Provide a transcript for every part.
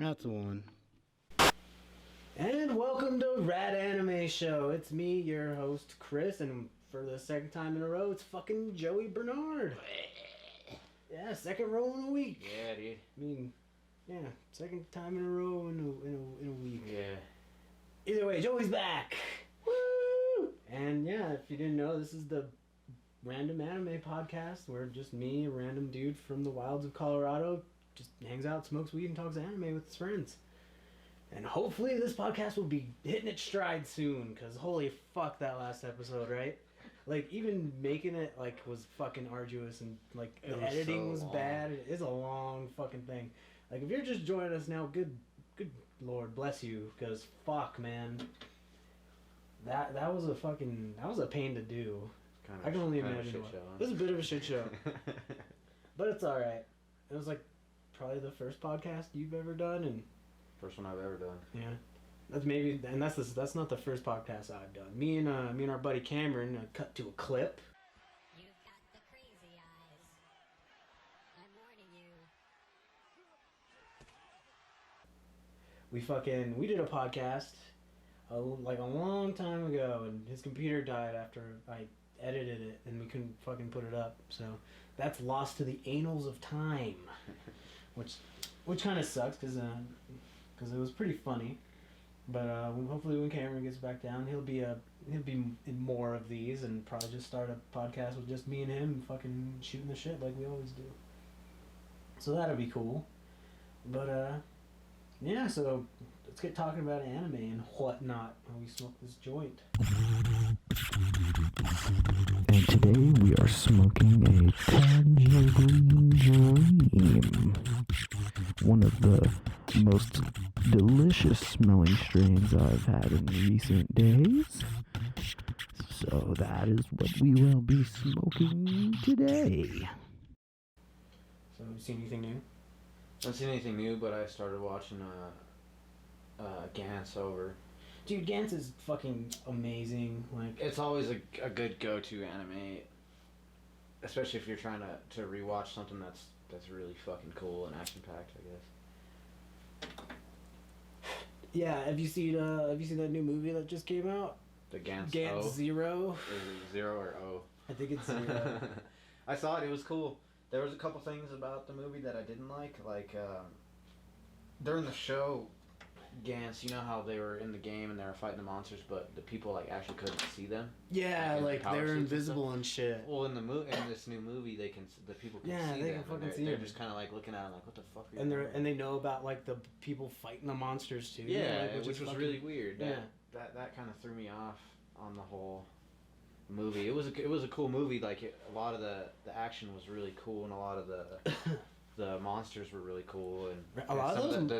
That's the one. And welcome to Rad Anime Show. It's me, your host, Chris, and for the second time in a row, it's fucking Joey Bernard. Yeah, second row in a week. Yeah, dude. I mean, yeah, second time in a row in a week. Yeah. Either way, Joey's back. Woo! And yeah, if you didn't know, this is the Random Anime Podcast, where just me, a random dude from the wilds of Colorado, just hangs out, smokes weed, and talks anime with his friends. And hopefully this podcast will be hitting its stride soon, because holy fuck that last episode, right? Like, even making it, like, was fucking arduous, and, like, the editing was bad. It is a long fucking thing. Like, if you're just joining us now, good Lord bless you, because fuck, man. That was a pain to do. I can only imagine what. It was a bit of a shit show. But it's alright. It was, like, probably the first podcast you've ever done, and first one I've ever done. Yeah, that's not the first podcast I've done. Me and our buddy Cameron cut to a clip. You've got the crazy eyes. I'm warning you. We did a podcast like a long time ago, and his computer died after I edited it, and we couldn't fucking put it up. So that's lost to the annals of time. Which kind of sucks because it was pretty funny, but hopefully when Cameron gets back down, he'll be in more of these, and probably just start a podcast with just me and him fucking shooting the shit like we always do. So that'll be cool. But yeah, so let's get talking about anime and whatnot while we smoke this joint. And today we are smoking a Tangerine Dream, one of the most delicious smelling strains I've had in recent days. So that is what we will be smoking today. So have you seen anything new? I haven't seen anything new, but I started watching Gantz over. Dude, Gantz is fucking amazing. Like, it's always a good go-to anime, especially if you're trying to rewatch something that's really fucking cool and action-packed, I guess. Yeah, have you seen that new movie that just came out? The Gantz Gantz Zero. Is it Zero or O? I think it's Zero. I saw it. It was cool. There was a couple things about the movie that I didn't like. Like, during the show, Gantz, you know how they were in the game and they were fighting the monsters, but the people like actually couldn't see them. Yeah, like they're invisible and shit. Well, in this new movie, the people can see them. They can fucking see them. They're just kind of like looking at them like, what the fuck are you? And they know about like the people fighting the monsters too. Yeah, like, which was really weird. Yeah, that kind of threw me off on the whole movie. It was a cool movie. Like a lot of the action was really cool, and a lot of the monsters were really cool, and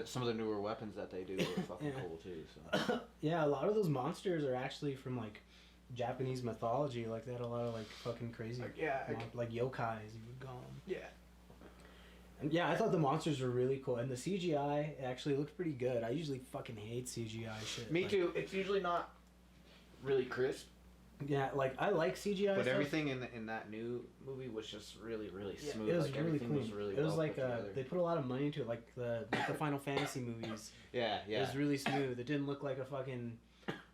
some of the newer weapons that they do were fucking cool too. So yeah, a lot of those monsters are actually from like Japanese mythology. Like they had a lot of like fucking crazy, like yokais you would call them. Yeah. And yeah, I thought the monsters were really cool, and the CGI actually looked pretty good. I usually fucking hate CGI shit. Me too. It's usually not really crisp. Yeah, like I like CGI. But stuff. Everything in that new movie was just really, really smooth. It was like really everything clean. was really it was well like put together. they put a lot of money into it, like the Final Fantasy movies. Yeah. It was really smooth. It didn't look like a fucking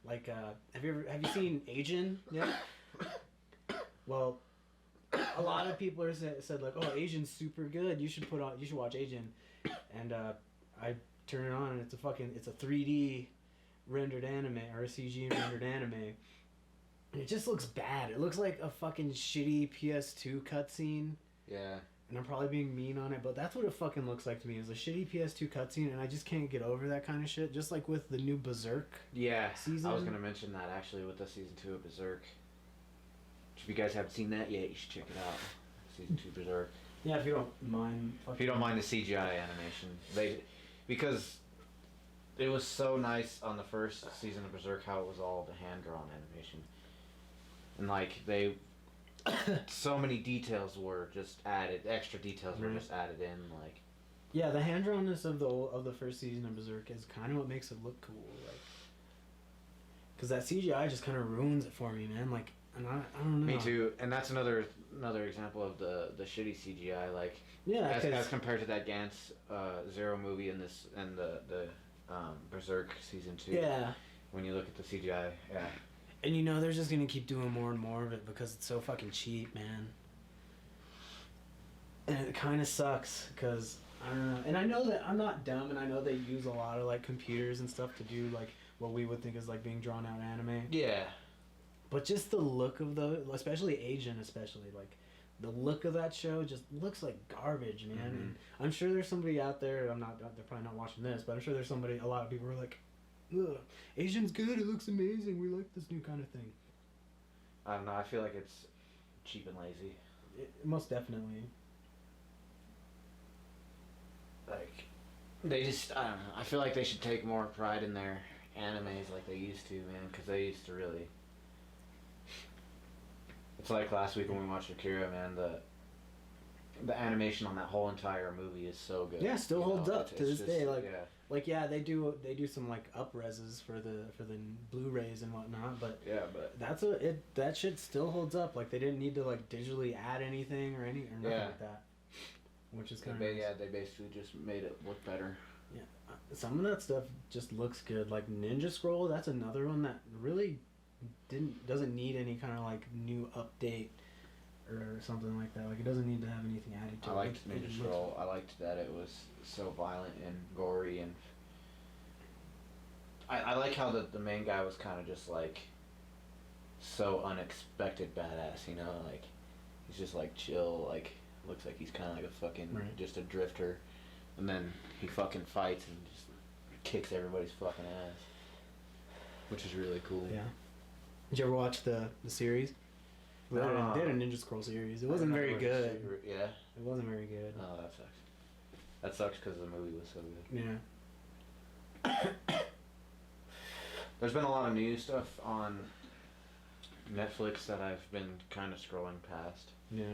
like have you seen Agent yet? Well, a lot of people said like, oh, Agent's super good. You should watch Agent. And I turn it on and it's a 3D rendered anime or a CG rendered anime. And it just looks bad. It looks like a fucking shitty PS2 cutscene. Yeah. and I'm probably being mean on it, but that's what it fucking looks like to me. Is a shitty PS2 cutscene, and I just can't get over that kind of shit. Just like with the new Berserk. Yeah, season. I was gonna mention that actually with the season 2 of Berserk. If you guys haven't seen that yet, you should check it out. Season 2 Berserk. Yeah, if you don't mind. If you don't mind the CGI animation, because it was so nice on the first season of Berserk how it was all the hand drawn animation, and like they, so many details were just added. Extra details were just added in, like. Yeah, the hand drawnness of the first season of Berserk is kind of what makes it look cool, like. Because that CGI just kind of ruins it for me, man. Like, and I don't know. Me too, and that's another example of the shitty CGI, like. Yeah, as compared to that Gantz Zero movie and the Berserk season 2. Yeah. When you look at the CGI, yeah. And you know they're just gonna keep doing more and more of it because it's so fucking cheap, man. And it kind of sucks because I don't know. And I know that I'm not dumb, and I know they use a lot of like computers and stuff to do like what we would think is like being drawn out anime. Yeah. But just the look of especially Asian, like the look of that show just looks like garbage, man. Mm-hmm. And I'm sure there's somebody out there. They're probably not watching this, but I'm sure there's a lot of people who are like, ugh, Asian's good. It looks amazing. We like this new kind of thing. I don't know. I feel like it's cheap and lazy. Most definitely. Like, they just, I don't know. I feel like they should take more pride in their animes like they used to, man. Because they used to really. It's like last week when we watched Akira, man. The animation on that whole entire movie is so good. Yeah, still holds up to this day. Like, yeah. They do some like up-reses for the Blu-rays and whatnot, but yeah, but that shit still holds up. Like they didn't need to like digitally add anything or nothing like that, which is kind of nice. Yeah, they basically just made it look better. Yeah, some of that stuff just looks good. Like Ninja Scroll, that's another one that really doesn't need any kind of like new update or something like that. Like it doesn't need to have anything added to it. I liked Ninja Scroll. I liked that it was so violent and gory, and I like how the main guy was kind of just like so unexpected badass, you know, like he's just like chill, like looks like he's kind of like a fucking just a drifter, and then he fucking fights and just kicks everybody's fucking ass, which is really cool. Yeah. Did you ever watch the series? They had a Ninja Scroll series. It wasn't very good. Yeah. It wasn't very good. Oh, that sucks. That sucks because the movie was so good. Yeah. There's been a lot of new stuff on Netflix that I've been kind of scrolling past. Yeah.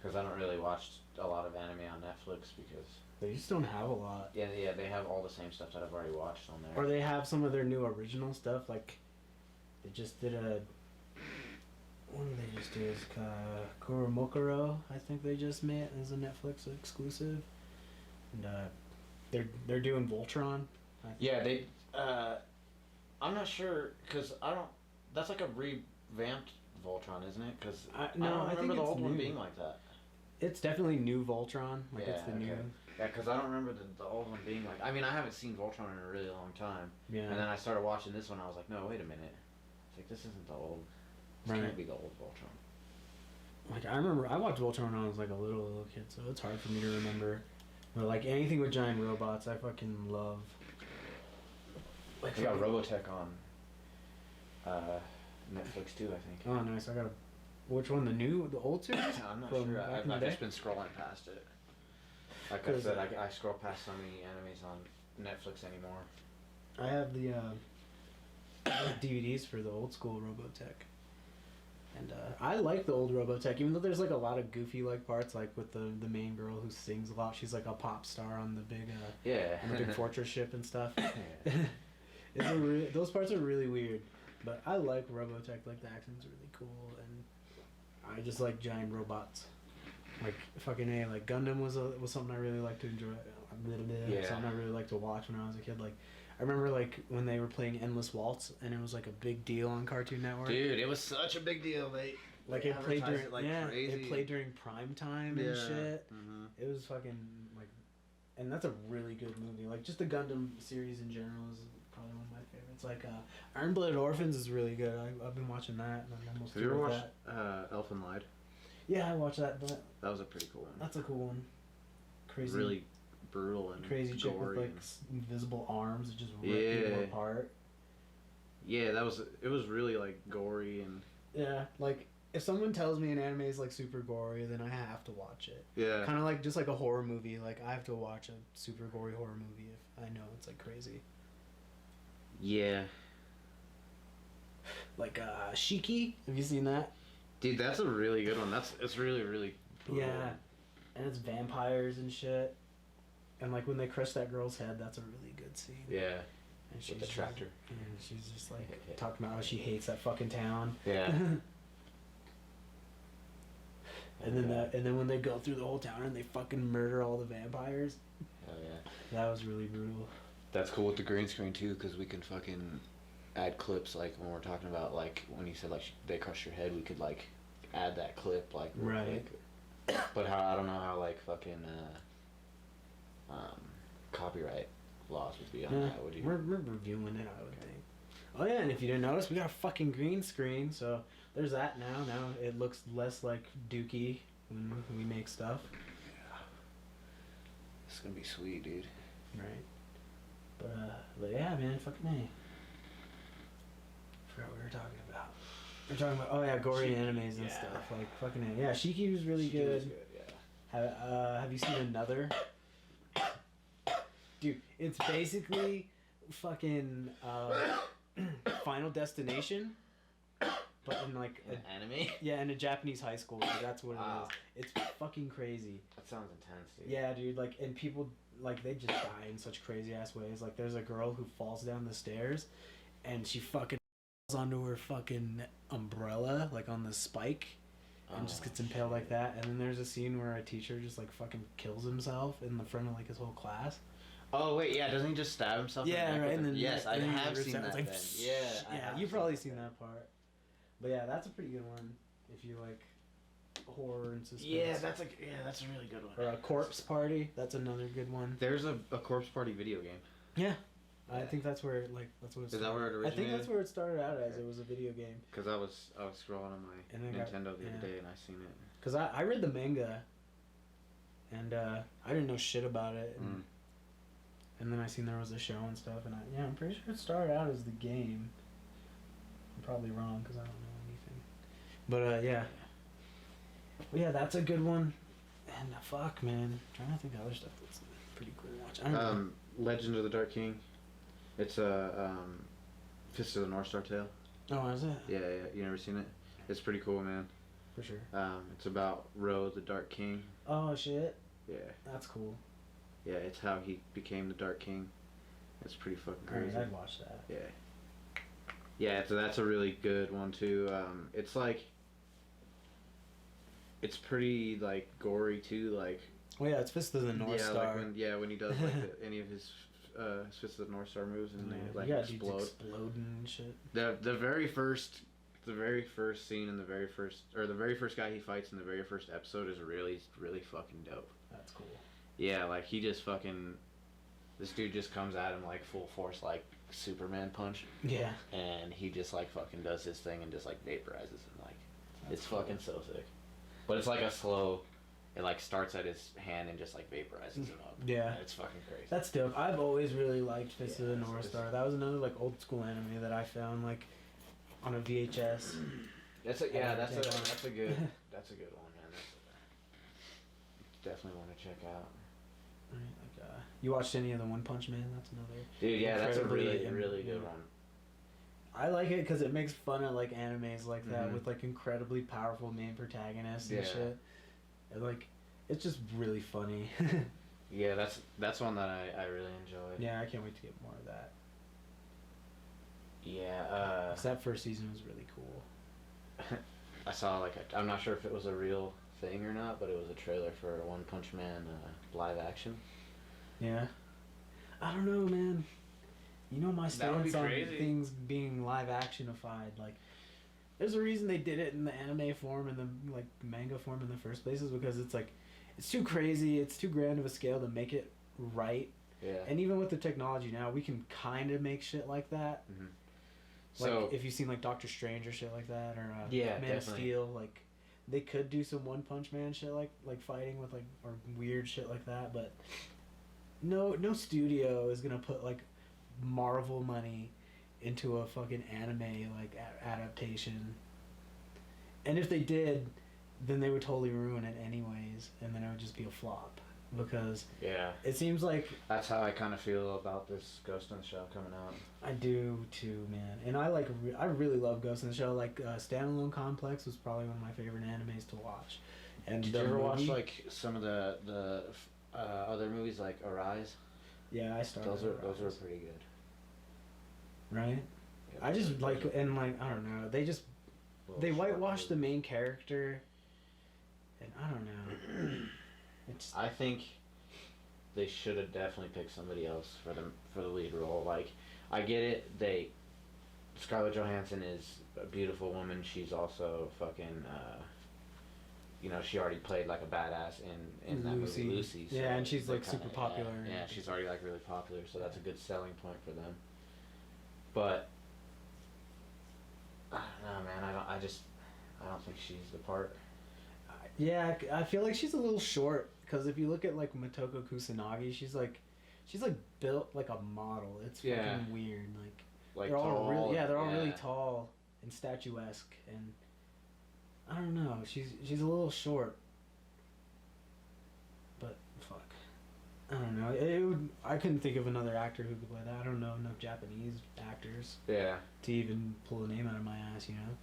Because I don't really watch a lot of anime on Netflix because... They just don't have a lot. Yeah, they have all the same stuff that I've already watched on there. Or they have some of their new original stuff, like... They just did a... What did they just do? It's Kuromokuro, I think they just made as a Netflix exclusive. And they're doing Voltron. Yeah, they... I'm not sure, because I don't... That's like a revamped Voltron, isn't it? Because I don't remember the old one being like that. It's definitely new Voltron. Like yeah, it's the new... Yeah, because I don't remember the old one being like... I mean, I haven't seen Voltron in a really long time. Yeah. And then I started watching this one, I was like, no, wait a minute. It's like, this isn't the old... This can't be the old Voltron. Like, I remember... I watched Voltron when I was like a little kid, so it's hard for me to remember. But like, anything with giant robots, I fucking love. Like, they got Robotech on Netflix too, I think. Oh, nice. I got which one? The old series? I'm not sure. I've just been scrolling past it. Like I said, I scroll past so many animes on Netflix anymore. I have the DVDs for the old school Robotech. And I like the old Robotech, even though there's like a lot of goofy like parts, like with the main girl who sings a lot. She's like a pop star on the big on the big fortress ship and stuff. Those parts are really weird, but I like Robotech. Like the accent's really cool, and I just like giant robots. Like fucking A, like Gundam was something I really liked to enjoy. Something I really liked to watch when I was a kid. Like I remember like when they were playing Endless Waltz, and it was like a big deal on Cartoon Network. It was such a big deal. Like it played during crazy. It played during prime time and shit. Mm-hmm. It was fucking like, and that's a really good movie. Like just the Gundam series in general is probably one of my favorites. Like Iron Blooded Orphans is really good. I've been watching that. And I'm almost Have you ever watched Elfen Lied? Yeah, I watched that. But That was a pretty cool one. that's a cool one. Crazy. Really brutal and crazy chick with like invisible arms that just rip people apart. Yeah, it was really like gory and yeah, like if someone tells me an anime is like super gory, then I have to watch it. yeah, kind of like just like a horror movie. Like I have to watch a super gory horror movie if I know it's like crazy. yeah. Like Shiki, have you seen that? Dude, that's a really good one. It's really really brutal. Yeah, and it's vampires and shit. And like when they crush that girl's head, that's a really good scene. Yeah. And she's With the tractor. and she's just like talking about how she hates that fucking town. Yeah. and then when they go through the whole town and they fucking murder all the vampires. Hell yeah. That was really brutal. That's cool with the green screen too, because we can fucking add clips like when we're talking about like when you said like they crush your head, we could like add that clip like real Right. quick. But how I don't know how like fucking copyright laws would be on that. Would you? We're reviewing it, I would think. Oh yeah, and if you didn't notice, we got a fucking green screen, so there's that now. Now it looks less like Dookie when we make stuff. Yeah. It's gonna be sweet, dude. Right. But yeah, man, fuck me. Forgot what we were talking about. We're talking about, oh yeah, gory animes and stuff. Like, fucking, yeah, Shiki was really good. Was good, yeah. Have you seen Another? Dude, it's basically fucking Final Destination, but in like An anime? yeah, in a Japanese high school. Like, that's what it is. It's fucking crazy. That sounds intense, dude. Yeah, dude. Like, and people like they just die in such crazy ass ways. Like, there's a girl who falls down the stairs, and she fucking falls onto her fucking umbrella, like on the spike, and just gets impaled like that. And then there's a scene where a teacher just like fucking kills himself in the front of like his whole class. Oh wait, yeah, doesn't he just stab himself? Yeah, in the neck right. with And then yes, I have seen that. Like, Then. Yeah, you've probably seen that part. But yeah, that's a pretty good one if you like horror and suspense. Yeah, that's a really good one. Or a Corpse Party. That's another good one. There's a Corpse Party video game. Yeah. I think that's where that's what it started. Is that where it originated? I think that's where it started out as. It was a video game. Because I was scrolling on my Nintendo the other day and I seen it. Because I read the manga, and I didn't know shit about it, and then I seen there was a show and stuff, and I'm pretty sure it started out as the game. I'm probably wrong because I don't know anything, but yeah. Well, yeah, that's a good one. And fuck, man, I'm trying to think of other stuff that's pretty cool to watch. I don't know. Legend of the Dark King. It's a Fist of the North Star tale. Oh, is it? Yeah, you never seen it? It's pretty cool, man. For sure. It's about Ro, the Dark King. Oh shit. Yeah. That's cool. Yeah, it's how he became the Dark King. It's pretty fucking crazy. Alright, I'd watch that. Yeah. Yeah, so that's a really good one too. It's like, it's pretty like gory too. Like. Well, yeah, it's Fist of the North Star. Like when he does like any of his Fist of the North Star moves and they like explode. Exploding and shit. The very first scene in the very first guy he fights in the very first episode is really fucking dope. That's cool. Yeah, like he just fucking, this dude just comes at him like full force, like Superman punch. Yeah. And he just like fucking does his thing and just like vaporizes him. Like, That's it's cool. fucking so sick. But it's like a slow, it like starts at his hand and just like vaporizes him up. Yeah. And it's fucking crazy. That's dope. I've always really liked Fist of the North it's- Star. That was another like old school anime that I found like on a VHS. That's a good one, man. That's definitely want to check out. Like, you watched any of the One Punch Man? That's another. Dude, yeah, that's a incredibly really good one. I like it because it makes fun of like animes like that with like incredibly powerful main protagonists and shit. And like, it's just really funny. Yeah, that's one that I really enjoyed. Yeah, I can't wait to get more of that. Yeah, 'Cause that first season was really cool. I saw like I'm not sure if it was a real thing or not, but it was a trailer for One Punch Man live action. Yeah. I don't know, man. You know my That would be stance on crazy. things being live actionified. Like, there's a reason they did it in the anime form and the like manga form in the first place is because it's like, it's too crazy. It's too grand of a scale to make it right. Yeah. And even with the technology now, we can kind of make shit like that. So Like if you've seen like Doctor Strange or shit like that, or Yeah, Man of definitely. Steel, like they could do some One Punch Man shit like fighting with like or weird shit like that, but no studio is gonna put like Marvel money into a fucking anime like adaptation. And if they did, then they would totally ruin it anyways, and then it would just be a flop because it seems like that's how I kind of feel about this Ghost in the Shell coming out. I do too, man. And I like I really love Ghost in the Shell. Like Standalone Complex was probably one of my favorite animes to watch. And did you ever watch like some of the other movies like Arise? Yeah, I started. Those are pretty good. Right? Yeah, I just like and like I don't know. They whitewash the main character, and I don't know. I think they should have definitely picked somebody else for the lead role. Like, I get it. Scarlett Johansson is a beautiful woman. She's also fucking. She already played like a badass in that movie Lucy. So yeah, and she's like super popular. Yeah, she's already like really popular, so that's a good selling point for them. But I don't know, man. I don't think she's the part. Yeah, I feel like she's a little short because if you look at like Motoko Kusanagi, she's like built like a model. It's fucking weird. Like they're all really tall and statuesque, and I don't know. She's a little short. But fuck, I don't know. I couldn't think of another actor who could play that. I don't know enough Japanese actors. Yeah. To even pull a name out of my ass, you know.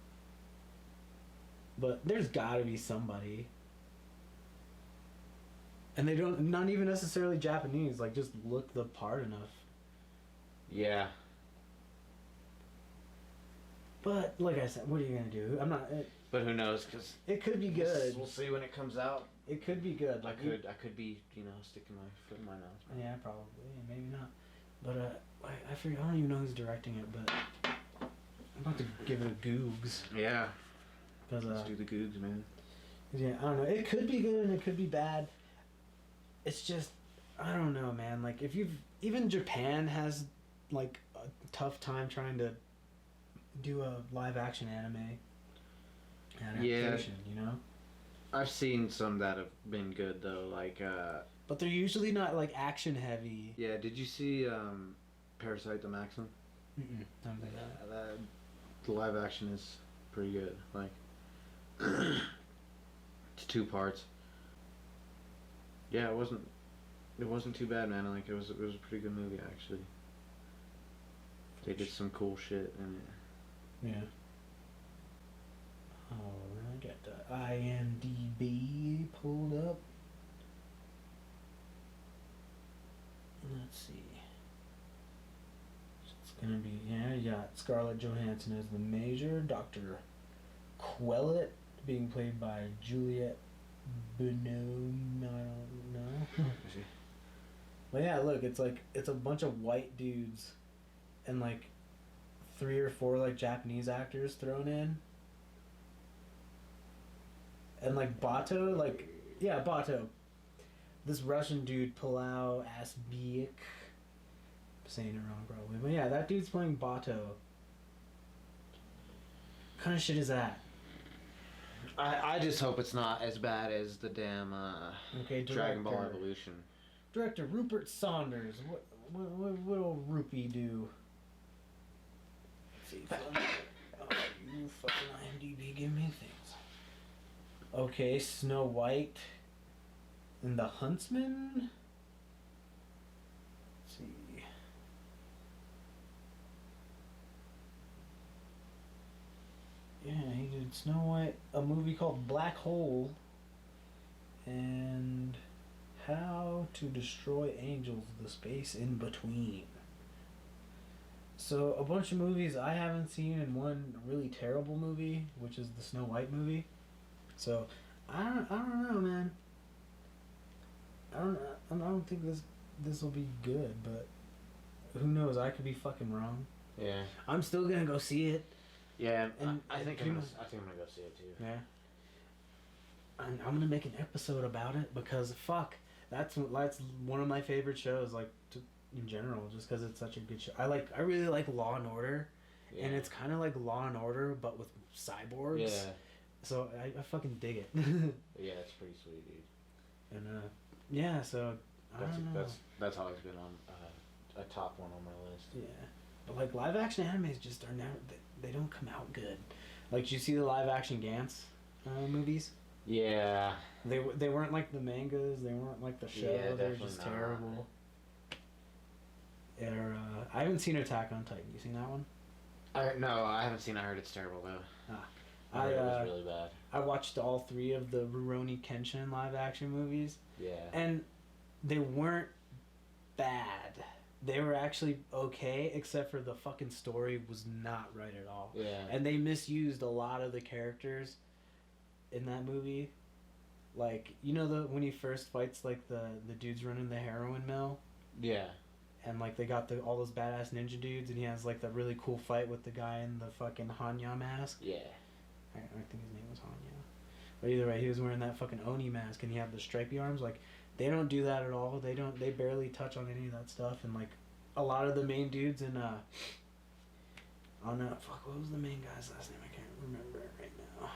But there's gotta be somebody. And they not even necessarily Japanese, like just look the part enough. Yeah. But, like I said, what are you gonna do? But who knows, because... It could be good. We'll see when it comes out. It could be good. Like I could be, sticking my foot in my nose. Yeah, probably. Maybe not. But, I figure, I don't even know who's directing it, but... I'm about to give it a googs. Yeah. Let's do the googs, man. Yeah, I don't know. It could be good and it could be bad. It's just, I don't know, man. Like, even Japan has, like, a tough time trying to do a live-action anime adaptation, you know? I've seen some that have been good, though, like, But they're usually not, like, action-heavy. Yeah, did you see, Parasite the Maxim? Mm-mm. Don't think that. The live action is pretty good, like... It's 2 parts. Yeah, it wasn't too bad, man. Like it was a pretty good movie actually. They did some cool shit in it. Yeah. Oh, I got the IMDb pulled up. Let's see. It's gonna be you got Scarlett Johansson as the Major, Dr. Quellet being played by Juliette Binoum, I don't know. Well, yeah, look, it's a bunch of white dudes and like 3 or 4 like Japanese actors thrown in. And like Bato, Bato. This Russian dude, Palau Asbiek. I'm saying it wrong probably. But yeah, that dude's playing Bato. What kind of shit is that? I just hope it's not as bad as the damn Dragon Ball Evolution. Director Rupert Saunders. What old Rupee do? Let's see. You fucking IMDb, give me things. Okay, Snow White and the Huntsman. Let's see. Yeah, he did Snow White, a movie called Black Hole, and How to Destroy Angels, The Space in Between. So, a bunch of movies I haven't seen and one really terrible movie, which is the Snow White movie. So, I don't know, man. I don't think this will be good, but who knows? I could be fucking wrong. Yeah. I'm still gonna go see it. Yeah, and I think I'm gonna go see it too. Yeah. I'm gonna make an episode about it because fuck, that's one of my favorite shows, like in general, just because it's such a good show. I really like Law and Order, and it's kind of like Law and Order but with cyborgs. Yeah. So I fucking dig it. Yeah, it's pretty sweet, dude. And yeah, so I don't know. That's always been on a top one on my list. Yeah, but like live action animes just are never. They don't come out good. Like, did you see the live action Gantz movies? Yeah. They weren't like the mangas. They weren't like the show. Yeah, they were definitely just not. terrible. Or I haven't seen Attack on Titan. You seen that one? No, I haven't seen. I heard it's terrible though. I heard it was really bad. I watched all 3 of the Rurouni Kenshin live action movies. Yeah. And they weren't bad. They were actually okay, except for the fucking story was not right at all. Yeah. And they misused a lot of the characters in that movie. Like, you know when he first fights like the dudes running the heroin mill? Yeah. And like they got all those badass ninja dudes, and he has like the really cool fight with the guy in the fucking Hanya mask. Yeah. I think his name was Hanya. But either way, he was wearing that fucking Oni mask, and he had the stripy arms. Like, they don't do that at all. They barely touch on any of that stuff. And like a lot of the main dudes in what was the main guy's last name? I can't remember it right now.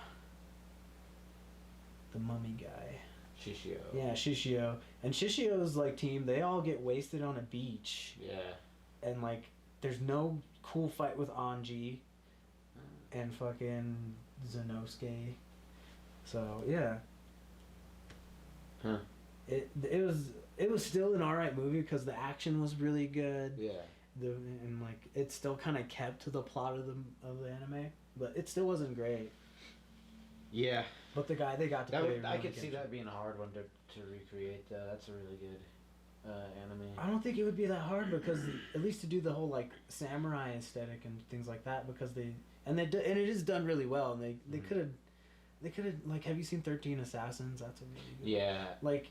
The mummy guy. Shishio. Yeah, Shishio. And Shishio's like team, they all get wasted on a beach. Yeah. And like there's no cool fight with Anji and fucking Zenosuke. So yeah. Huh. It was still an alright movie because the action was really good. Yeah. And like it still kind of kept to the plot of the anime, but it still wasn't great. Yeah. But the guy they got to play. I could see that being a hard one to recreate. That's a really good anime. I don't think it would be that hard because at least to do the whole like samurai aesthetic and things like that, because it is done really well, and they could have like, have you seen 13 Assassins? That's a really good. Yeah. Like,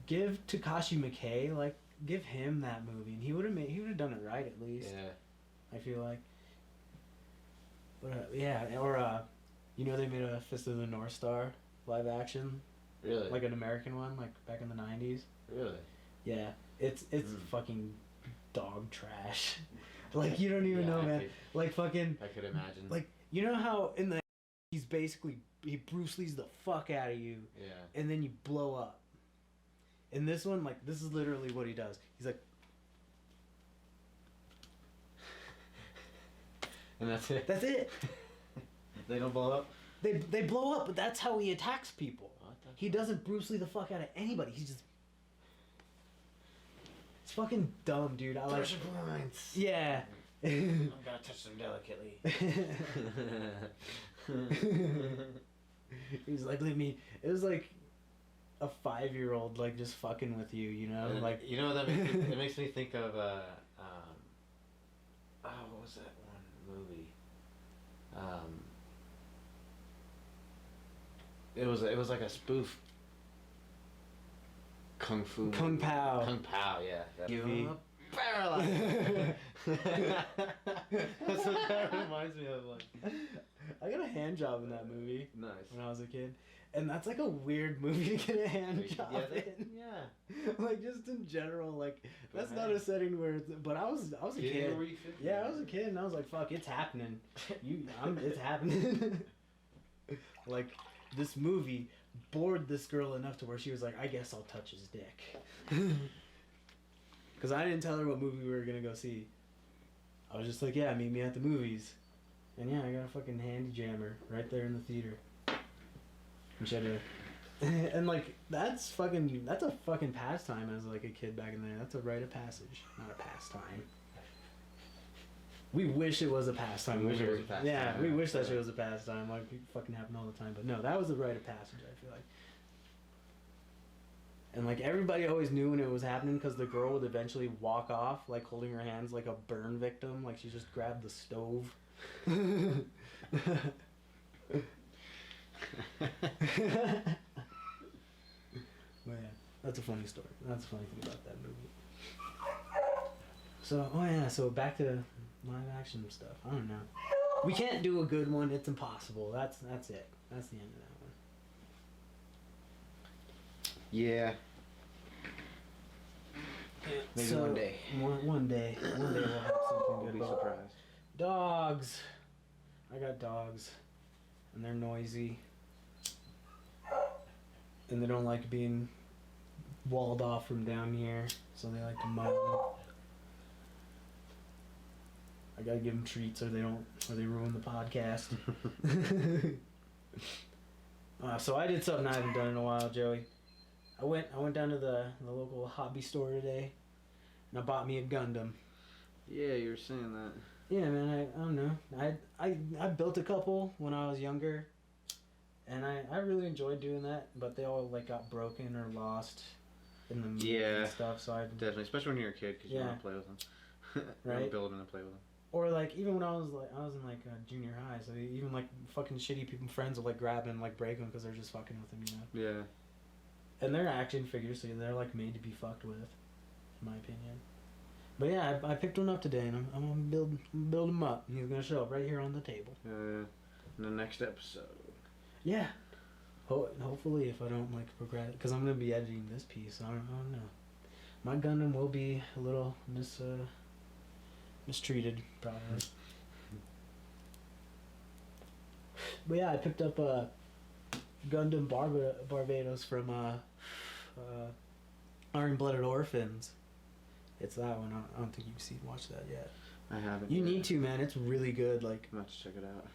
give Takashi Miike, like give him that movie, and he would have done it right at least. Yeah. I feel like. But yeah, or they made a Fist of the North Star live action. Really? Like an American one, like back in the 90s. Really? Yeah, it's fucking dog trash. Like, you don't even know, man. Like fucking. I could imagine. Like, you know how in the he Bruce Lee's the fuck out of you. Yeah. And then you blow up. In this one, like, this is literally what he does. He's like. And that's it. That's it. They don't blow up. They blow up, but that's how he attacks people. What the He doesn't Bruce Lee the fuck out of anybody. He's just. It's fucking dumb, dude. I like. Pressure points. Yeah. I'm gonna touch them delicately. He's like, leave me. It was like a 5-year-old like just fucking with you, you know, like. You know what that makes me, it makes me think of what was that one movie? It was like a spoof. Kung Fu. Kung Pao. Kung Pao, yeah. That movie. Paralyzed. That's what that reminds me of. Like, I got a hand job in that movie. Nice. When I was a kid, and that's like a weird movie to get a hand job in. Yeah. Like, just in general, like that's not a setting where. But I was a kid. Yeah, I was a kid, and I was like, "Fuck, it's happening." It's happening. Like, this movie bored this girl enough to where she was like, "I guess I'll touch his dick." Because I didn't tell her what movie we were gonna go see. I was just like, "Yeah, meet me at the movies." And yeah, I got a fucking handy jammer right there in the theater. And she had to, and like that's a fucking pastime as like a kid back in there. That's a rite of passage, not a pastime. We wish it was a pastime. We wish it was a pastime. Yeah, we wish that shit was a pastime. Like, it fucking happened all the time. But no, that was a rite of passage, I feel like. And like everybody always knew when it was happening because the girl would eventually walk off, like holding her hands like a burn victim, like she just grabbed the stove. Man, that's a funny story. That's a funny thing about that movie. So back to live action stuff. I don't know. We can't do a good one. It's impossible. That's it. That's the end of that one. Yeah. Maybe so, one day. One day we'll have something I'll good. be But surprised. dogs. I got dogs. and they're noisy, and they don't like being walled off from down here, so they like to moan. I gotta give them treats, or they ruin the podcast. So I did something I haven't done in a while, Joey. I went down to the local hobby store today, and I bought me a Gundam. Yeah, you were saying that. Yeah, man. I don't know. I built a couple when I was younger, and I really enjoyed doing that. But they all like got broken or lost in the movie and stuff. So I definitely, especially when you're a kid, because you want to play with them. You want to build them and play with them. Or like even when I was in like junior high, so even like fucking shitty people friends will like grab and like break them because they're just fucking with them, you know. Yeah. And they're action figures, so they're like made to be fucked with, in my opinion. But yeah, I picked one up today, and I'm gonna build him up. He's gonna show up right here on the table. In the next episode. Yeah. Hopefully, if I don't like progress, because I'm gonna be editing this piece. I don't know. My Gundam will be a little mistreated, probably. But yeah, I picked up a Gundam Barbados from Iron-Blooded Orphans. It's that one. I don't think you've watched that yet. I haven't. You need to, man. It's really good. Like, I'm about to check it out.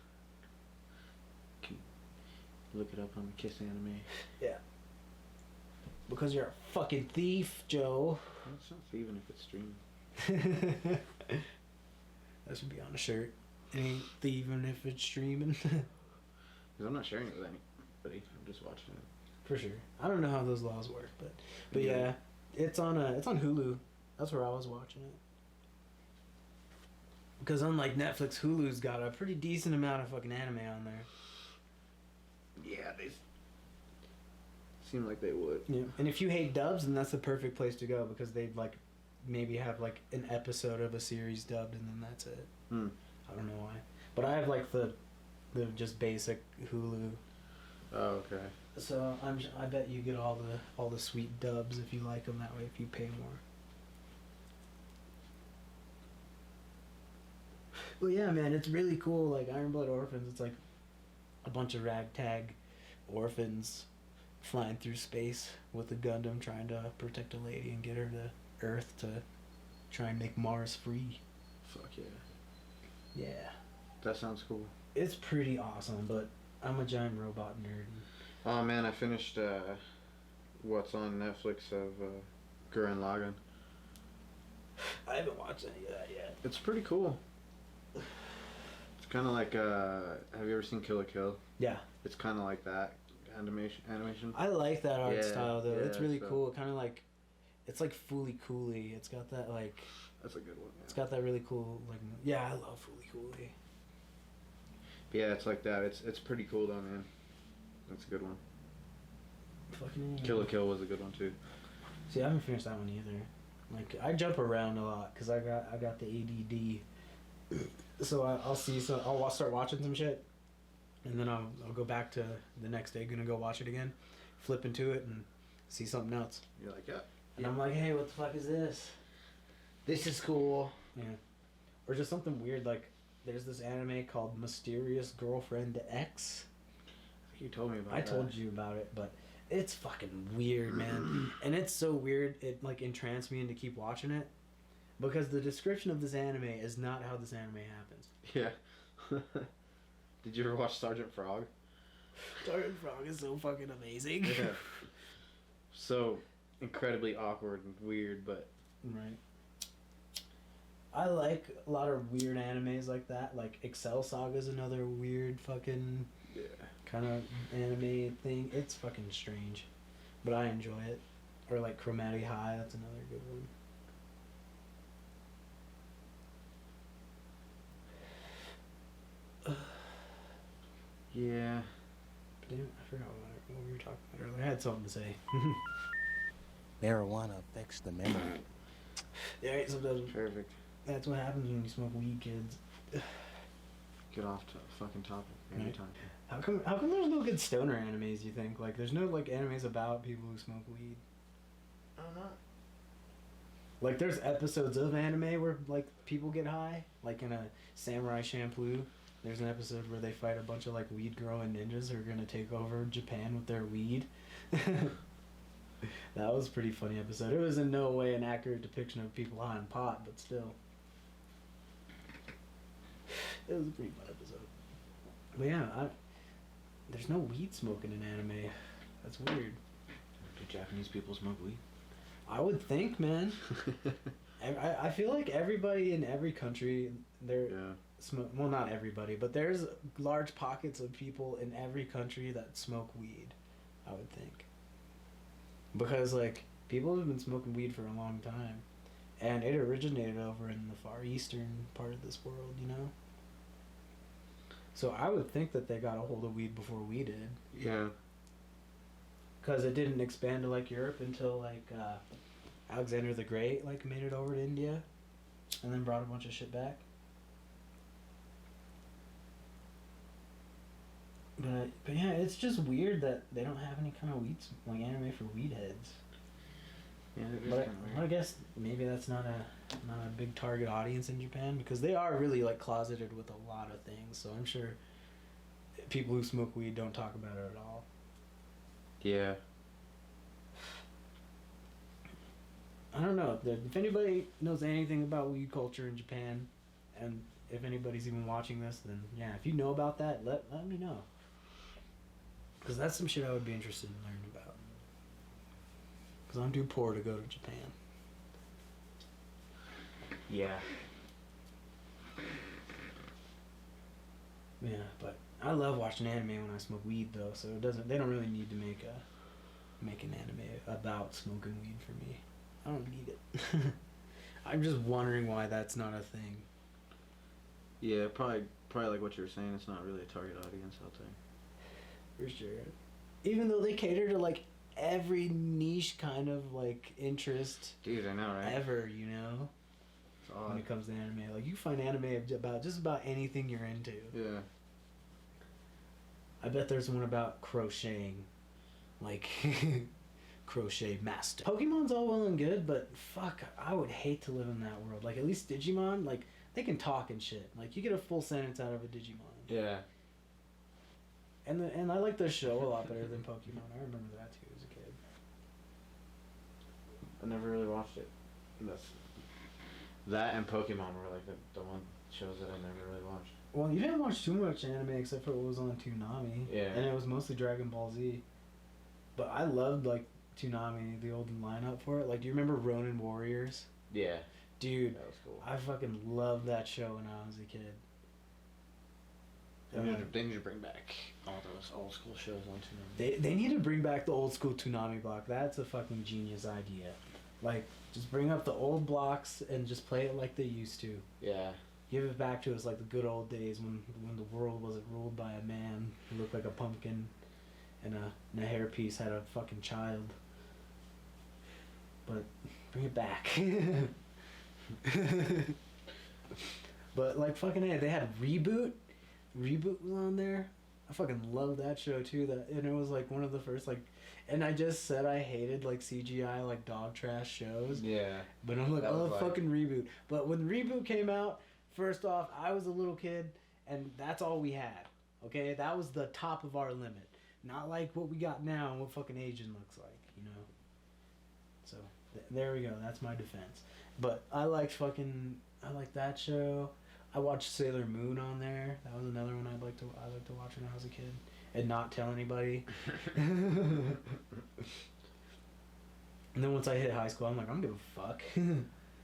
Can look it up on Kiss Anime. Yeah. Because you're a fucking thief, Joe. Well, it's not thieving if it's streaming. That should be on a shirt. It ain't thieving if it's streaming. Because I'm not sharing it with anybody. I'm just watching it. For sure. I don't know how those laws work, but yeah, it's on Hulu. That's where I was watching it. Because unlike Netflix, Hulu's got a pretty decent amount of fucking anime on there. Yeah, they seem like they would. Yeah. And if you hate dubs, then that's the perfect place to go, because they'd like maybe have like an episode of a series dubbed, and then that's it. I don't know why, but I have like the just basic Hulu. Oh, okay. So I bet you get all the sweet dubs if you like them that way, if you pay more. Well, yeah, man, it's really cool. Like Iron-Blooded Orphans, it's like a bunch of ragtag orphans flying through space with a Gundam trying to protect a lady and get her to Earth to try and make Mars free. Fuck yeah. Yeah. That sounds cool. It's pretty awesome, but I'm a giant robot nerd. Oh man, I finished what's on Netflix of Gurren Lagann. I haven't watched any of that yet. It's pretty cool. It's kind of like have you ever seen Kill la Kill? Yeah. It's kind of like that animation. I like that art style though. Yeah, it's really cool. Kind of like, it's like Fooly Cooly. It's got that like. That's a good one. Yeah. It's got that really cool like. Yeah, I love Fooly Cooly. But yeah, it's like that. It's pretty cool though, man. That's a good one. Fucking Kill la Kill was a good one too. See, I haven't finished that one either. Like, I jump around a lot because I got the ADD. So I'll start watching some shit, and then I'll go back to the next day. Gonna go watch it again, flip into it and see something else. You're like, yeah. And I'm like, hey, what the fuck is this? This is cool. Yeah. Or just something weird like, there's this anime called Mysterious Girlfriend X. You told me about I that. told you about it, but it's fucking weird, man. And it's so weird, it like entranced me into keep watching it. Because the description of this anime is not how this anime happens. Yeah. Did you ever watch Sergeant Frog? Sergeant Frog is so fucking amazing. Yeah. So incredibly awkward and weird, but... Right. I like a lot of weird animes like that. Like Excel Saga is another weird fucking kind of anime thing. It's fucking strange. But I enjoy it. Or like Chromatic High, that's another good one. Yeah. Damn, I forgot what we were talking about earlier. I had something to say. Marijuana affects the memory. Yeah, sometimes Perfect. that's what happens when you smoke weed, kids. Get off fucking topic anytime. How come there's no good stoner animes, you think? Like, there's no, like, animes about people who smoke weed. I don't know. Like, there's episodes of anime where, like, people get high. Like in a Samurai Champloo, There's an episode where they fight a bunch of like weed growing ninjas who are gonna take over Japan with their weed. That was a pretty funny episode. It was in no way an accurate depiction of people high on pot, but still. It was a pretty fun episode. But yeah, there's no weed smoking in anime. That's weird. Do Japanese people smoke weed? I would think, man. I feel like everybody in every country, smoke. Well, not everybody, but there's large pockets of people in every country that smoke weed. I would think. Because like people have been smoking weed for a long time, and it originated over in the far eastern part of this world, you know. So I would think that they got a hold of weed before we did. Yeah. Because it didn't expand to like Europe until like Alexander the Great like made it over to India, and then brought a bunch of shit back. But yeah, it's just weird that they don't have any kind of weed like anime for weed heads. Yeah, But I guess maybe that's not a big target audience in Japan, because they are really like closeted with a lot of things. So I'm sure people who smoke weed don't talk about it at all. Yeah. I don't know if anybody knows anything about weed culture in Japan, and if anybody's even watching this, then yeah, if you know about that, let me know. Because that's some shit I would be interested in learning about. Because I'm too poor to go to Japan. Yeah. Yeah, but I love watching anime when I smoke weed though, so they don't really need to make an anime about smoking weed for me. I don't need it. I'm just wondering why that's not a thing. Yeah, probably like what you were saying, it's not really a target audience out there. For sure. Even though they cater to like every niche kind of like interest. Dude, I know, right? Ever, you know? It's odd. When it comes to anime. Like you find anime about just about anything you're into. Yeah. I bet there's one about crocheting. Like crochet master. Pokemon's all well and good, but fuck, I would hate to live in that world. Like at least Digimon, like they can talk and shit. Like you get a full sentence out of a Digimon. Yeah. And I like the show a lot better than Pokemon. I remember that too as a kid. I never really watched it. That and Pokemon were like the one shows that I never really watched. Well, you didn't watch too much anime except for what was on Toonami. Yeah. And it was mostly Dragon Ball Z. But I loved like Toonami, the old lineup for it. Like, do you remember Ronin Warriors? Yeah. Dude, That was cool. I fucking loved that show when I was a kid. They need to bring back all those old school shows on Toonami. They need to bring back the old school Toonami block. That's a fucking genius idea. Like, just bring up the old blocks and just play it like they used to. Yeah. Give it back to us like the good old days when the world wasn't ruled by a man who looked like a pumpkin and a hairpiece had a fucking child. But bring it back. But like fucking hey, they had Reboot. Reboot was on there. I fucking love that show too. And it was like one of the first like, and I just said I hated like CGI like dog trash shows. Yeah. But I'm like, That oh was like- fucking Reboot. But when Reboot came out, first off, I was a little kid, and that's all we had. Okay, that was the top of our limit. Not like what we got now and what fucking Asian looks like, you know. So there we go. That's my defense. But I liked that show. I watched Sailor Moon on there. That was another one I liked to watch when I was a kid and not tell anybody. And then once I hit high school, I'm like, I don't give a fuck.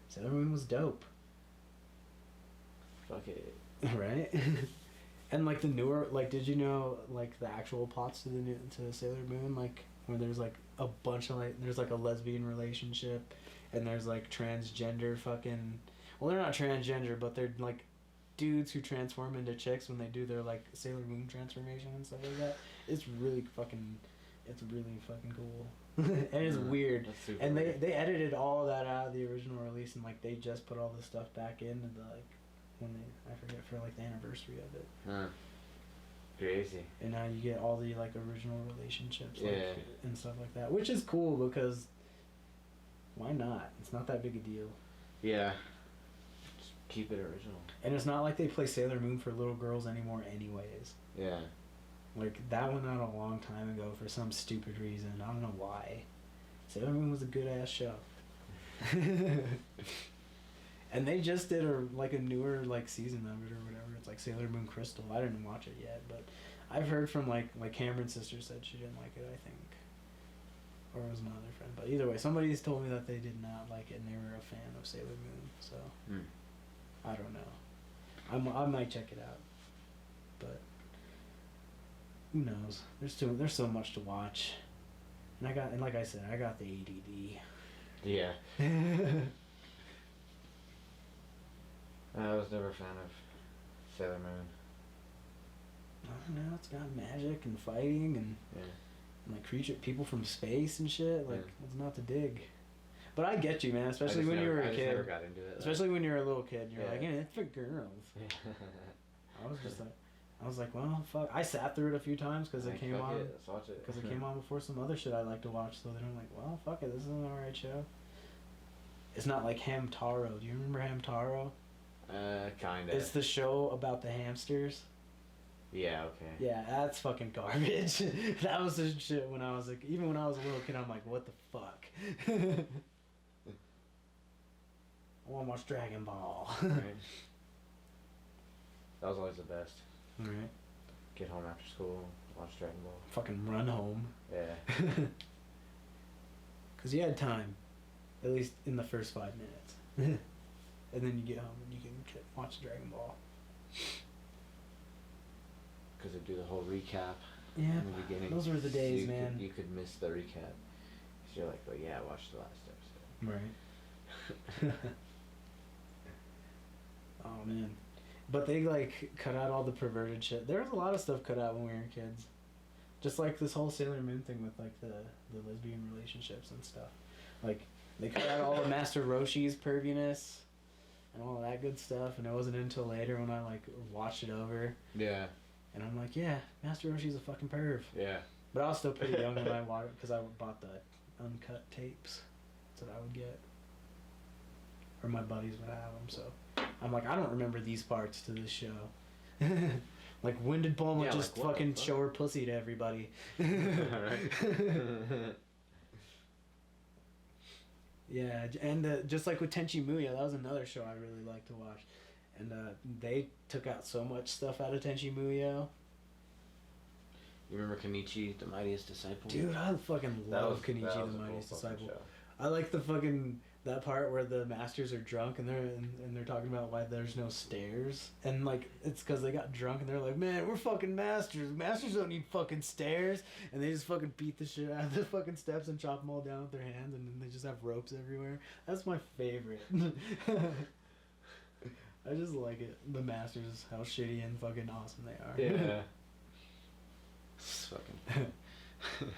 Sailor Moon was dope. Fuck it. Right? And like the newer, like, did you know like the actual plots to Sailor Moon, like where there's like a bunch of like there's like a lesbian relationship, and there's like transgender fucking, well they're not transgender but they're like dudes who transform into chicks when they do their like Sailor Moon transformation and stuff like that. It's really fucking cool. And it's weird. That's super And weird. they edited all that out of the original release, and like they just put all this stuff back in and like when I forget, for like the anniversary of it. Huh. Crazy. And now you get all the like original relationships like, Yeah. and stuff like that, which is cool because why not? It's not that big a deal. Yeah. Just Keep it original. And it's not like they play Sailor Moon for little girls anymore anyways. Yeah. Like, that went out a long time ago for some stupid reason. I don't know why. Sailor Moon was a good-ass show. And they just did a newer, like, season of it or whatever. It's like Sailor Moon Crystal. I didn't watch it yet, but I've heard from, like Cameron's sister said she didn't like it, I think. Or it was my other friend. But either way, somebody's told me that they did not like it and they were a fan of Sailor Moon, so... I don't know. I might check it out, but who knows? There's so much to watch, and like I said, I got the ADD. Yeah. I was never a fan of Sailor Moon. I don't know. It's got magic and fighting and like people from space and shit. Like what's not to dig? But I get you, man. Especially when you were a kid. I never got into it. Especially when you're a little kid, you're like, it's for girls. I was like, well, fuck. I sat through it a few times because it came on. Let's watch it. Because it came on before some other shit I like to watch. So then I'm like, well, fuck it. This is an alright show. It's not like Hamtaro. Do you remember Hamtaro? Kinda. It's the show about the hamsters. Yeah, okay. Yeah, that's fucking garbage. That was the shit when I was like, even when I was a little kid, I'm like, what the fuck? I want to watch Dragon Ball. Right. That was always the best. Right. Get home after school, watch Dragon Ball. Fucking run home. Yeah. Because you had time. At least in the first 5 minutes. And then you get home and you can watch Dragon Ball. Because they do the whole recap Yeah. in the beginning. Those were the days, so man. You could miss the recap. So you're like, oh yeah, watch the last episode. Right. Oh man, but they like cut out all the perverted shit. There was a lot of stuff cut out when we were kids, just like this whole Sailor Moon thing with like the lesbian relationships and stuff. Like they cut out all of Master Roshi's perviness and all that good stuff. And it wasn't until later when I like watched it over. Yeah. And I'm like, yeah, Master Roshi's a fucking perv. Yeah. But I was still pretty young when I watched it because I bought the uncut tapes. That's what I would get. Or my buddies would have them, so... I'm like, I don't remember these parts to this show. Like, when did Bulma just like, fucking show her pussy to everybody? Yeah, and just like with Tenchi Muyo, that was another show I really liked to watch. And they took out so much stuff out of Tenchi Muyo. You remember Kenichi, the Mightiest Disciple? Dude, I fucking love Kenichi, the Mightiest Disciple. I like the fucking... that part where the masters are drunk and they're talking about why there's no stairs, and like it's because they got drunk and they're like, man, we're fucking masters. Masters don't need fucking stairs, and they just fucking beat the shit out of the fucking steps and chop them all down with their hands, and then they just have ropes everywhere. That's my favorite. I just like it. The masters, how shitty and fucking awesome they are. Yeah. It's fucking.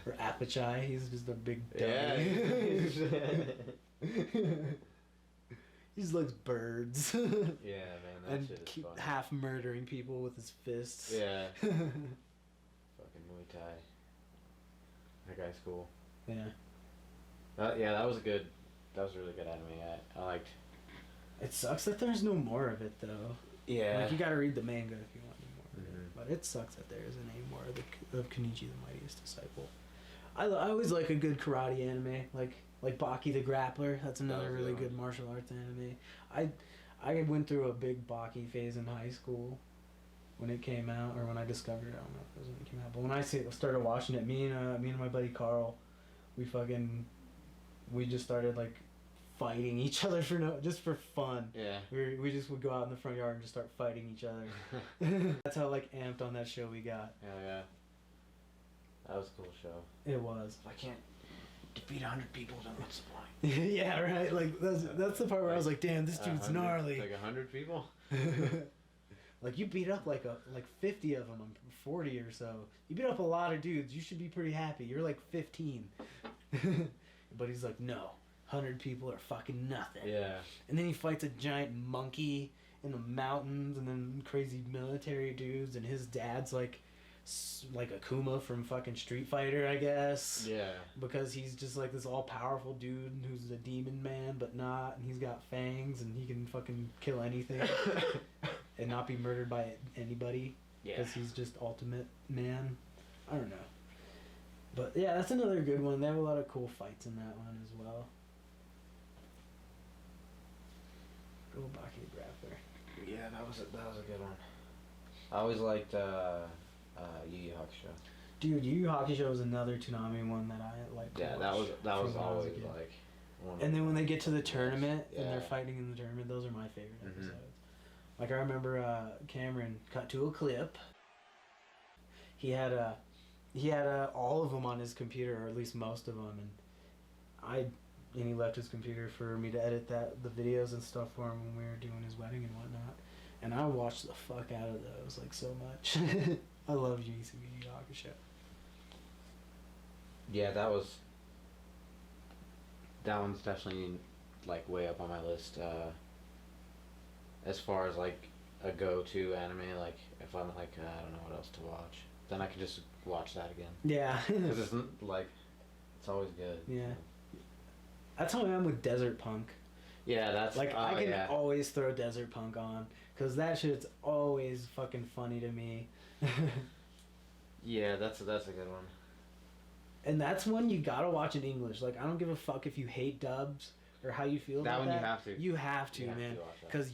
Or Apachai, he's just a big dummy. Yeah. He just likes birds. Yeah, man, that and shit is fun. half murdering people with his fists. Yeah. Fucking Muay Thai. That guy's cool. Yeah. Yeah, that was a really good anime. I liked. It sucks that there's no more of it though. Yeah. Like you gotta read the manga if you want more of it. But it sucks that there isn't any more of Kenichi the Mightiest Disciple. I always like a good karate anime, like Baki the Grappler. That's another really good martial arts anime. I went through a big Baki phase in high school when it came out, or when I discovered it. I don't know if it was when it came out, but when I started watching it, me and my buddy Carl, we just started like fighting each other just for fun. Yeah. We just would go out in the front yard and just start fighting each other. That's how like amped on that show we got. Hell yeah. That was a cool show. It was. If I can't defeat 100 people, then what's the point? Yeah, right. Like that's the part where I was like, damn, this dude's gnarly. Like 100 people? Like you beat up like 50 of them, 40 or so. You beat up a lot of dudes. You should be pretty happy. You're like 15. But he's like, no, 100 people are fucking nothing. Yeah. And then he fights a giant monkey in the mountains, and then crazy military dudes, and his dad's like like Akuma from fucking Street Fighter, I guess. Yeah. Because he's just like this all-powerful dude who's a demon man, but not, and he's got fangs, and he can fucking kill anything and not be murdered by anybody. Yeah. Because he's just ultimate man. I don't know. But yeah, that's another good one. They have a lot of cool fights in that one as well. Go Baki Grappler. Yeah, that was a good one. I always liked Yu Yu Hakusho. Dude, Yu Yu Hakusho was another Toonami one that I liked. Yeah, that was always like. One and then when they get to the tournament and yeah. they're fighting in the tournament, those are my favorite Mhm. episodes. Like I remember Cameron cut to a clip. He had all of them on his computer, or at least most of them, and he left his computer for me to edit the videos and stuff for him when we were doing his wedding and whatnot. And I watched the fuck out of those, like, so much. I love Yu Yu Hakusho. Yeah, that one's definitely like way up on my list. As far as like a go-to anime, like if I'm like I don't know what else to watch, then I can just watch that again. Yeah. Because it's like it's always good. Yeah. That's how I am with Desert Punk. Yeah, that's like I can always throw Desert Punk on because that shit's always fucking funny to me. Yeah, that's a good one. And that's one you gotta watch in English. Like I don't give a fuck if you hate dubs or how you feel about that. That one you have to. You have to, You have man. to watch that. Because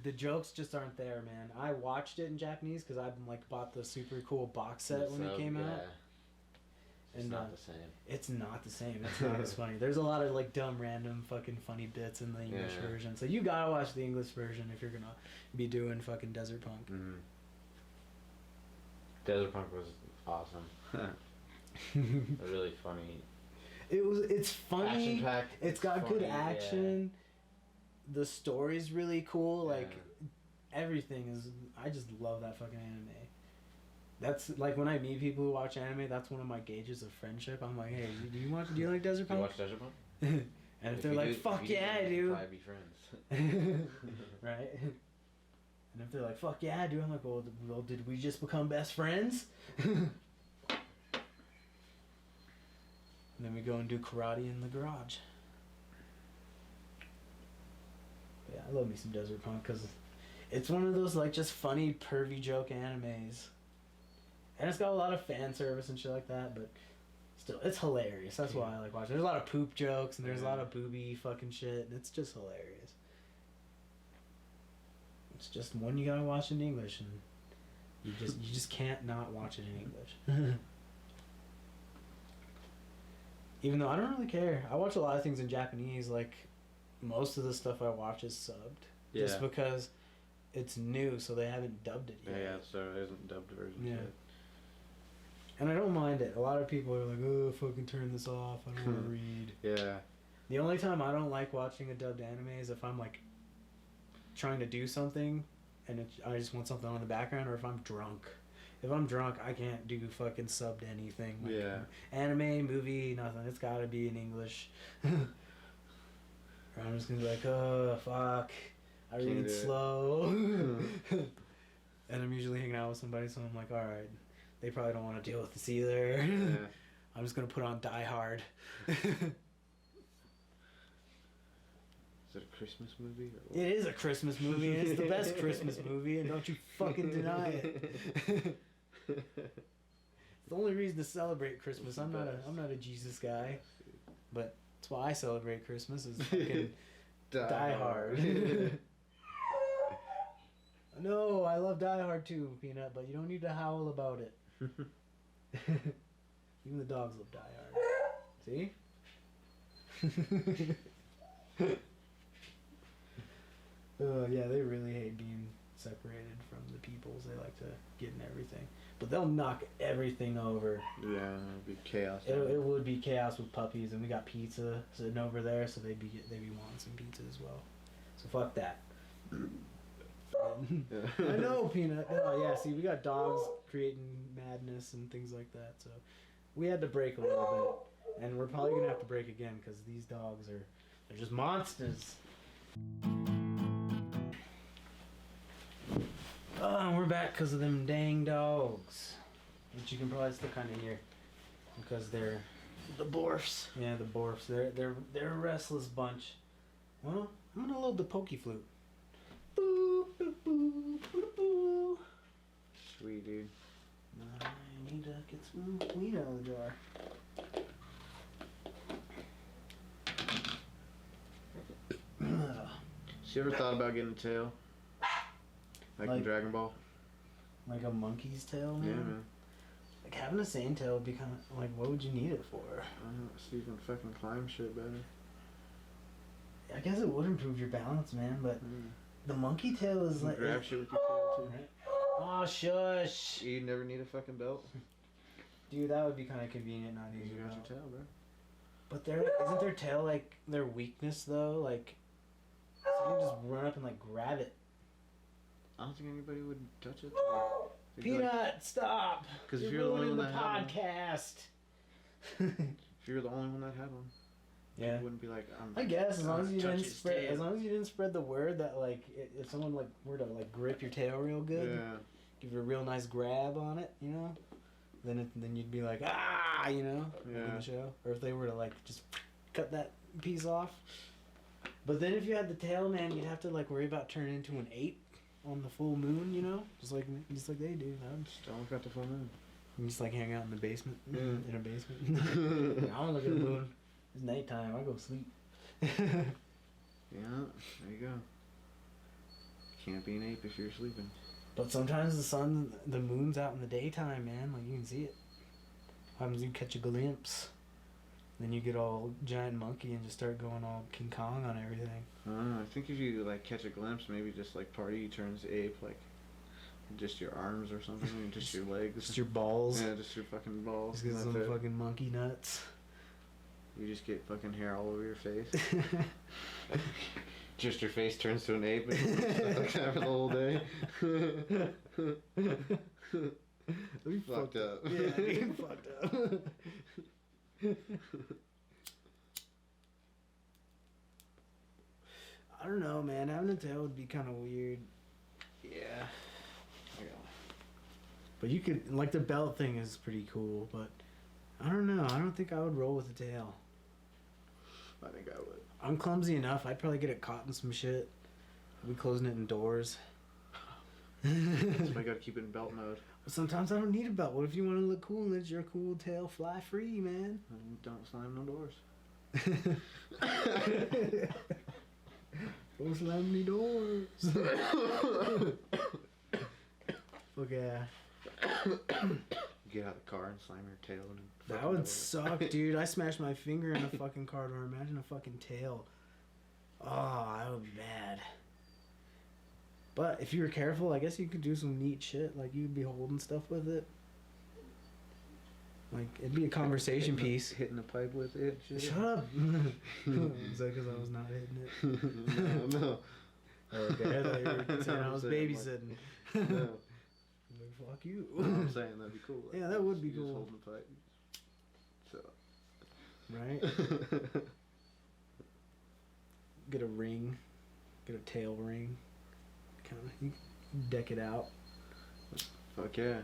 the jokes just aren't there, man. I watched it in Japanese because I like bought the super cool box set when it came out. It's And not the same. it's not the same. It's not as funny. There's a lot of like dumb, random, fucking funny bits in the English version. So you gotta watch the English version if you're gonna be doing fucking Desert Punk. Mm-hmm. Desert Punk was awesome. Really funny. It's funny. Action-packed. It's got funny, good action. The story's really cool. Like everything is. I just love that fucking anime. That's like when I meet people who watch anime. That's one of my gauges of friendship. I'm like, hey, do you like Desert Punk? You watch Desert Punk? And if they're like, fuck yeah, I do. Probably be friends. Right. And if they're like, fuck yeah, I do. I'm like, well, did we just become best friends? And then we go and do karate in the garage. But yeah, I love me some Desert Punk because it's one of those like just funny pervy joke animes. And it's got a lot of fan service and shit like that, but still, it's hilarious. That's why I like watching. There's a lot of poop jokes and there's a lot of booby fucking shit, and it's just hilarious. It's just one you gotta watch in English, and you just can't not watch it in English. Even though I don't really care. I watch a lot of things in Japanese. Like, most of the stuff I watch is subbed. Yeah. Just because it's new, so they haven't dubbed it yet. Yeah, so it isn't dubbed version yet. And I don't mind it. A lot of people are like, oh, fucking turn this off. I don't want to read. Yeah. The only time I don't like watching a dubbed anime is if I'm, like, trying to do something and I just want something on the background, or if I'm drunk. If I'm drunk, I can't do fucking subbed anything. Like, anime, movie, nothing. It's gotta be in English. Or I'm just gonna be like, oh, fuck. I read slow. And I'm usually hanging out with somebody, so I'm like, alright. They probably don't want to deal with this either. Yeah. I'm just gonna put on Die Hard. Is it a Christmas movie? Or what? It is a Christmas movie, and it's the best Christmas movie, and don't you fucking deny it. It's the only reason to celebrate Christmas. I'm not a Jesus guy, but that's why I celebrate Christmas is fucking Die Hard. No, I love Die Hard too, Peanut, but you don't need to howl about it. Even the dogs love Die Hard. See? Yeah, they really hate being separated from the peoples. They like to get in everything. But they'll knock everything over. Yeah, it'd be chaos. It would be chaos with puppies, and we got pizza sitting over there, so they'd be wanting some pizza as well. So fuck that. I know, Peanut. Oh, yeah, see, we got dogs creating madness and things like that, so we had to break a little bit. And we're probably going to have to break again, because these dogs they're just monsters. Oh, and we're back because of them dang dogs. which you can probably still kind of hear because they're The Borfs. yeah the Borfs. They're a restless bunch. Well, I'm gonna load the pokey flute. Boo, boo, boo, boo, boo. Sweet, dude. I need to get some weed out of the jar. You ever thought about getting a tail? Like in Like- Dragon Ball? Like a monkey's tail, man. Yeah, man. Like having a sane tail would be kind of like, what would you need it for? I don't know, so you can fucking climb shit better. I guess it would improve your balance, man. But the monkey tail is You like. can grab shit with your tail too. Right? Oh shush, You never need a fucking belt. dude. That would be kind of convenient, not You using got your your tail, bro. But isn't their tail like their weakness though? Like, so you can just run up and like grab it. I don't think anybody would touch it. Peanut, stop! 'Cause if You're you're the only ruining one the that had podcast. If you're the only one that had one, Yeah. you wouldn't be like, I guess as long as you touch didn't his spread, tail. as long as you didn't spread the word that like if someone like were to like grip your tail real good, Yeah. give you a real nice grab on it, you know, then you'd be like you know, like in Yeah. the show. Or if they were to like just cut that piece off. But then if you had the tail, man, you'd have to like worry about turning into an ape on the full moon, you know, just like they do. Still look at the full moon. You just like hang out in the basement, Yeah. in a basement. I don't look at the moon. It's nighttime. I go sleep. Yeah, there you go. Can't be an ape if you're sleeping. But sometimes the moon's out in the daytime, man. Like you can see it. What happens? You catch a glimpse, then you get all giant monkey and just start going all King Kong on everything. I think if you like catch a glimpse, maybe just like party turns ape, like just your arms or something, and just your legs. Just your balls. Yeah, just your fucking balls. Just get and some that's it. fucking monkey nuts. You just get fucking hair all over your face. Just your face turns to an ape and like that for the whole day. We Fucked up. Yeah, we fucked up. I don't know, man. Having a tail would be kind of weird. Yeah. I got But you could, like, the belt thing is pretty cool, but I don't know. I don't think I would roll with a tail. I think I would. I'm clumsy enough. I'd probably get it caught in some shit. I'd be closing it indoors. So I gotta keep it in belt mode. Sometimes I don't need a belt. What if you want to look cool and let your cool tail fly free, man? And don't slam no doors. Don't slam any doors. Fuck yeah. Get out of the car and slam your tail in. That would suck, dude. I smashed my finger in a fucking car door. Imagine a fucking tail. Oh, that would be bad. But if you were careful, I guess you could do some neat shit. Like, you'd be holding stuff with it. Like, it'd be a conversation piece. Hitting the pipe with it. Shit. Shut up. Is that because I was not hitting it? No. Okay, I thought you were saying I was I'm saying, babysitting. No. Like, fuck you. I'm saying that'd be cool. Yeah, that would be you just cool. holding the pipe. So. Right? Get a ring. Get a tail ring. Kind of, you deck it out. Fuck yeah.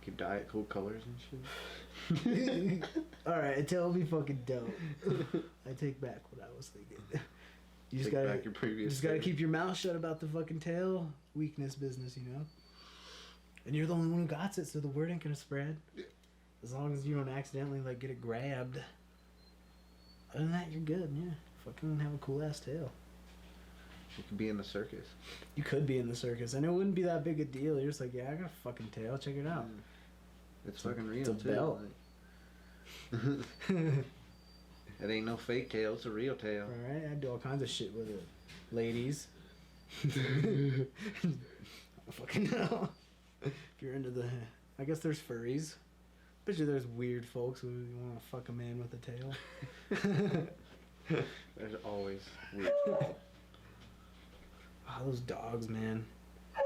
Could dye it cool colors and shit. Alright, a tail would be fucking dope. I take back what I was thinking. You just Take gotta, back your previous just gotta statement. keep your mouth shut about the fucking tail weakness business, you know? And you're the only one who got it, so the word ain't gonna spread. Yeah. As long as you don't accidentally, like, get it grabbed. Other than that, you're good, yeah. Fucking have a cool ass tail. You could be in the circus. You could be in the circus, and it wouldn't be that big a deal. You're just like, yeah, I got a fucking tail. Check it out. It's fucking real it's a too. belt. Like. It ain't no fake tail. It's a real tail. Alright, I do all kinds of shit with it. Ladies. I fucking know. If you're into the... I guess there's furries. Bet you there's weird folks who want to fuck a man with a tail. There's always weird. Oh, those dogs, man.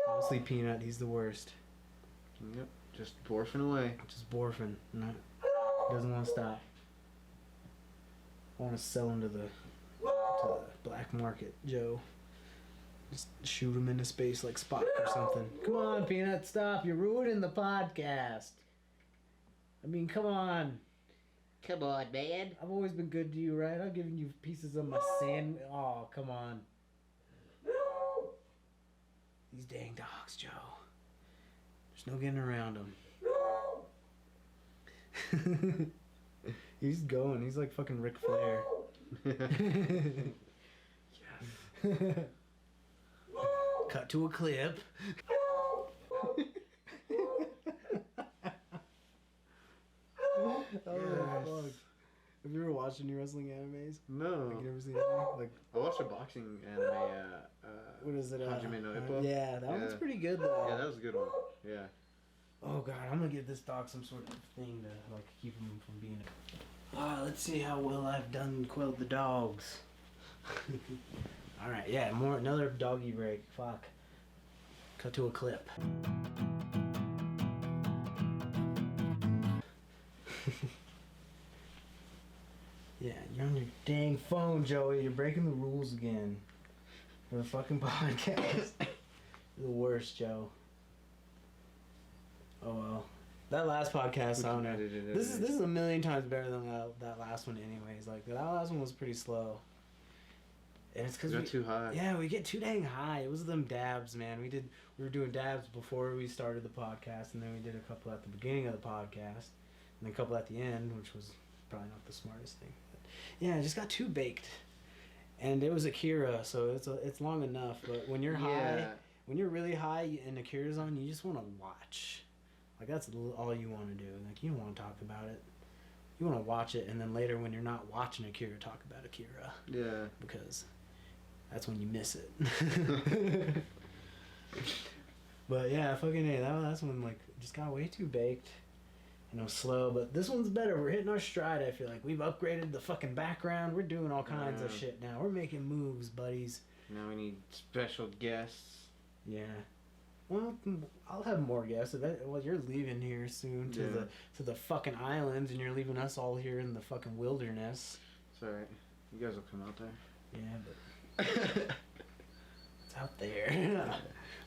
Mostly Peanut, he's the worst. Yep. Just borfing away. Just borfing. Doesn't want to stop. I want to sell him to the black market, Joe. Just shoot him into space like Spock or something. Come on, Peanut, stop. You're ruining the podcast. I mean, come on. Come on, man. I've always been good to you, right? I've given you pieces of my sandwich. Oh, come on. These dang dogs, Joe. There's no getting around them. He's going. He's like fucking Ric Flair. Yes. Cut to a clip. Oh, fuck. Have you ever watched any wrestling animes? No. Like, you ever seen anything? Like, I watched a boxing anime. what is it? Hajime no Ippo. Yeah, that one's pretty good though. Yeah, that was a good one. Yeah. Oh god, I'm gonna give this dog some sort of thing to like keep him from being. Let's see how well I've done quelled the dogs. All right, yeah, another doggy break. Fuck. Cut to a clip. Yeah, you're on your dang phone, Joey. You're breaking the rules again. For the fucking podcast. You're the worst, Joe. Oh well. That last podcast, I don't know. This is a million times better than that last one, anyways. Like that last one was pretty slow. And it's because we got too high. Yeah, we get too dang high. It was them dabs, man. We were doing dabs before we started the podcast, and then we did a couple at the beginning of the podcast, and then a couple at the end, which was probably not the smartest thing. But yeah, it just got too baked. And it was Akira, so it's long enough. But when you're high, when you're really high and Akira's on, you just want to watch. Like that's all you want to do. Like you don't want to talk about it. You want to watch it, and then later when you're not watching Akira, talk about Akira. Yeah. Because that's when you miss it. But yeah, fucking hey, that's when like just got way too baked. And it was slow, but this one's better. We're hitting our stride. I feel like we've upgraded the fucking background. We're doing all kinds of shit now. We're making moves, buddies. Now we need special guests. Yeah. Well, I'll have more guests. Well, you're leaving here soon to the fucking islands, and you're leaving us all here in the fucking wilderness. It's alright. You guys will come out there. Yeah, but it's out there.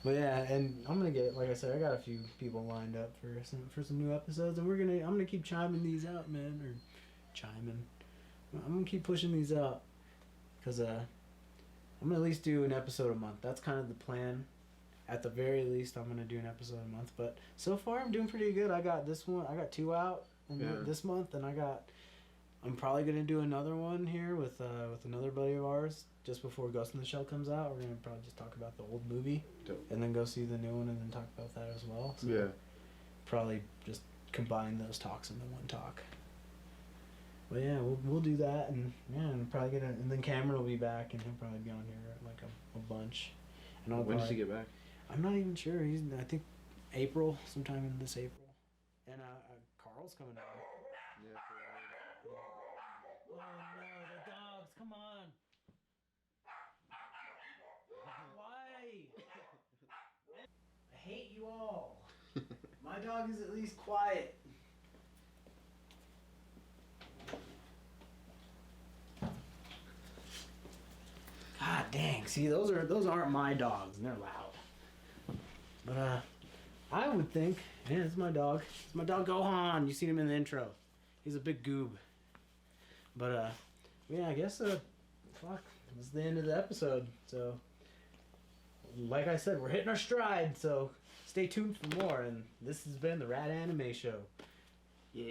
But yeah, and I'm gonna get, like I said, I got a few people lined up for some new episodes, and I'm gonna keep chiming these out, man, or chiming. I'm gonna keep pushing these out, cause I'm gonna at least do an episode a month. That's kind of the plan. At the very least, I'm gonna do an episode a month. But so far, I'm doing pretty good. I got this one. I got 2 out this month, and I'm probably gonna do another one here with another buddy of ours just before Ghost in the Shell comes out. We're gonna probably just talk about the old movie. Dope. And then go see the new one, and then talk about that as well. So yeah. Probably just combine those talks into one talk. But yeah, we'll do that, and yeah, and probably and then Cameron will be back, and he'll probably be on here like a bunch. And when does he get back? I'm not even sure. I think April, sometime in this April. And Carl's coming out. Yeah. Oh no, the dogs! Come on! Why? I hate you all. My dog is at least quiet. God dang! See, those aren't my dogs, and they're loud. But I would think, yeah, it's my dog. It's my dog Gohan. You seen him in the intro. He's a big goob. But yeah, I guess fuck, this is the end of the episode. So, like I said, we're hitting our stride. So, stay tuned for more. And this has been the Rad Anime Show. Yeah.